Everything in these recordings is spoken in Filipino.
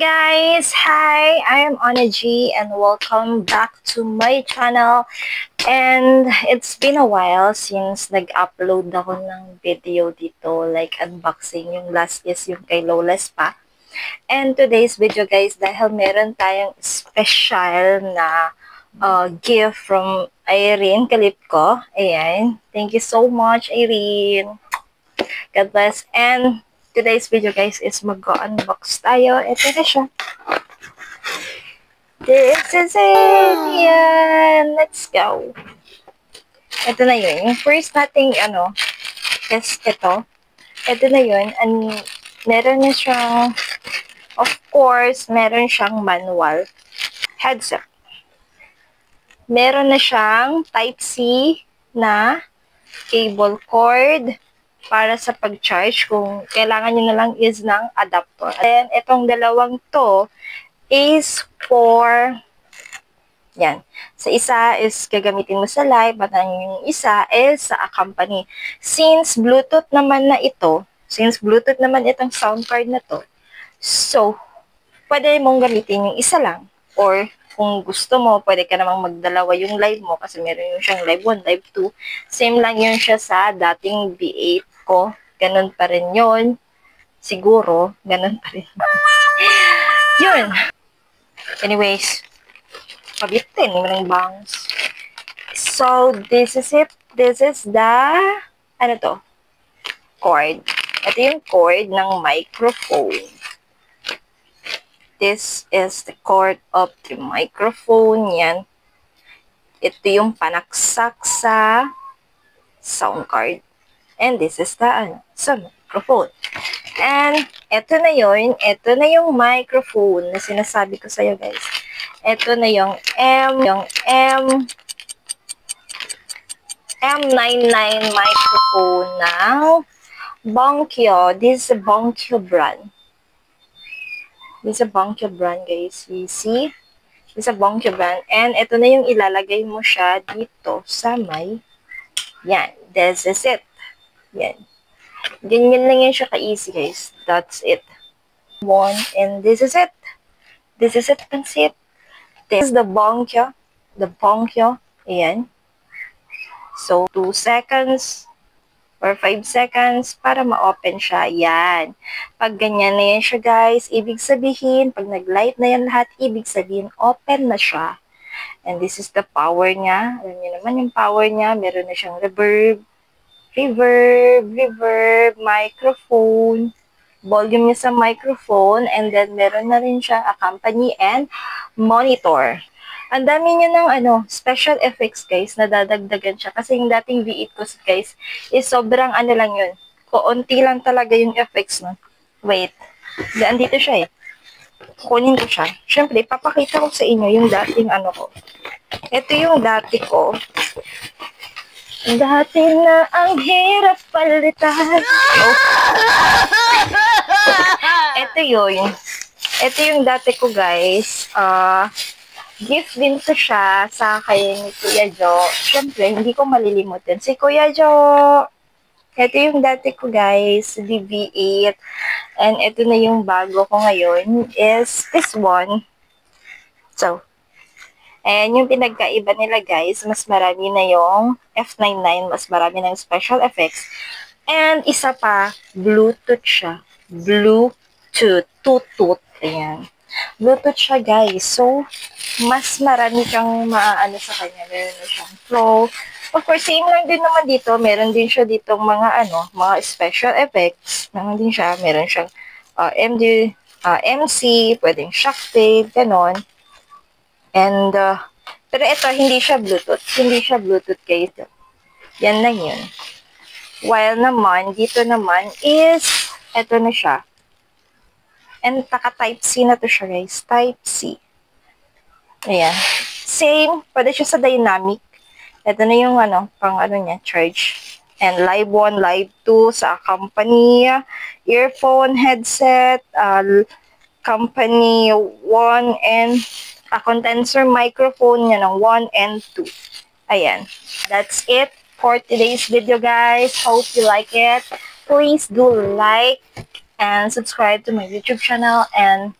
guys! Hi! I am Anna G and welcome back to my channel. And it's been a while since nag-upload ako ng video dito, like unboxing. Yung last is yung kay Lawless pa. And today's video guys, dahil meron tayong special na gift from Irene Calipco. Ayan. Thank you so much, Irene. God bless. And today's video guys is mag-unbox tayo. Ito na siya. This is it! Yan! Let's go! Ito na yun. Yung first nating is ito. Ito na yun. And meron na siyang, of course, meron siyang manual. Headset. Meron na siyang Type-C na cable cord para sa pag-charge kung kailangan nyo na lang is ng adapter. And itong dalawang to is for yan. Sa isa is gagamitin mo sa live at yung isa is sa company. Since Bluetooth naman itong sound card na to, so, pwede mong gamitin yung isa lang. Or, kung gusto mo, pwede ka namang magdalawa yung live mo kasi meron yung siyang live 1, live 2. Same lang yun siya sa dating V8 ko. Ganun pa rin yun. Siguro, ganun pa rin. Yun. Anyways, pabitin mo ng bangs. So, this is it. This is the, cord. Ito yung cord ng microphone. This is the cord of the microphone. Yan. Ito yung panaksak sa sound card. And this is the sa microphone. And ito na yun. Ito na yung microphone na sinasabi ko sa'yo guys. Ito na yung M99 microphone ng Bonkyo. This is a Bonkyo brand. This is a Bonkyo brand, guys. You see? This is a Bonkyo brand. And ito na yung ilalagay mo siya dito sa may, yan. This is it. Yan. Ganyan lang yan siya ka-easy, guys. That's it. One, and this is it. This is it. That's it. This is the Bonkyo. The Bonkyo. Ayan. So, 2 seconds or 5 seconds para ma-open siya. Yan. Pag ganyan na yan siya, guys, ibig sabihin, pag nag-light na yan lahat, ibig sabihin, open na siya. And this is the power niya. Alam niyo naman yung power niya. Meron na siyang reverb, microphone, volume niya sa microphone, and then meron na rin siyang accompany and monitor. Ang dami niya ng special effects guys, na dadagdagan siya. Kasi yung dating V8 ko guys, is sobrang lang yun. Kuunti lang talaga yung effects nun. Wait. Andito siya eh. Kunin ko siya. Siyempre, papakita ko sa inyo yung dating ko. Ito yung dati ko. Dati na ang hirap palitan. Oh. Ito yun. Ito yung dati ko guys. Gift din to siya sa kay ni Kuya Jo. Siyempre, hindi ko malilimutin. Si Kuya Jo. Ito yung dati ko guys. DV8. And ito na yung bago ko ngayon is this one. So, and yung pinagkaiba nila guys, mas marami na yung F99, mas marami ng special effects. And isa pa, Bluetooth siya. Bluetooth. Tutut. Ayan. Bluetooth siya guys. So, mas marami kang maaano sa kanya. Meron na siyang flow. Of course, same lang din naman dito. Meron din siya ditong mga mga special effects. Meron din siya. Meron siyang MC, pwedeng shock tape, ganon. And, pero ito, hindi siya Bluetooth. Hindi siya Bluetooth guys. Yan lang yun. While naman, dito naman is, ito na siya. And Type-C na to siya guys. Type-C. Ayan. Same. Pwede siya sa dynamic. Ito na yung pang niya, charge. And live 1, live 2 sa company, earphone, headset, company 1, and a condenser microphone niya ng 1 and 2. Ayan. That's it for today's video guys. Hope you like it. Please do like and subscribe to my YouTube channel and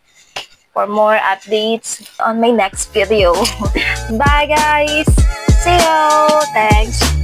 for more updates on my next video. Bye guys! See you! Thanks!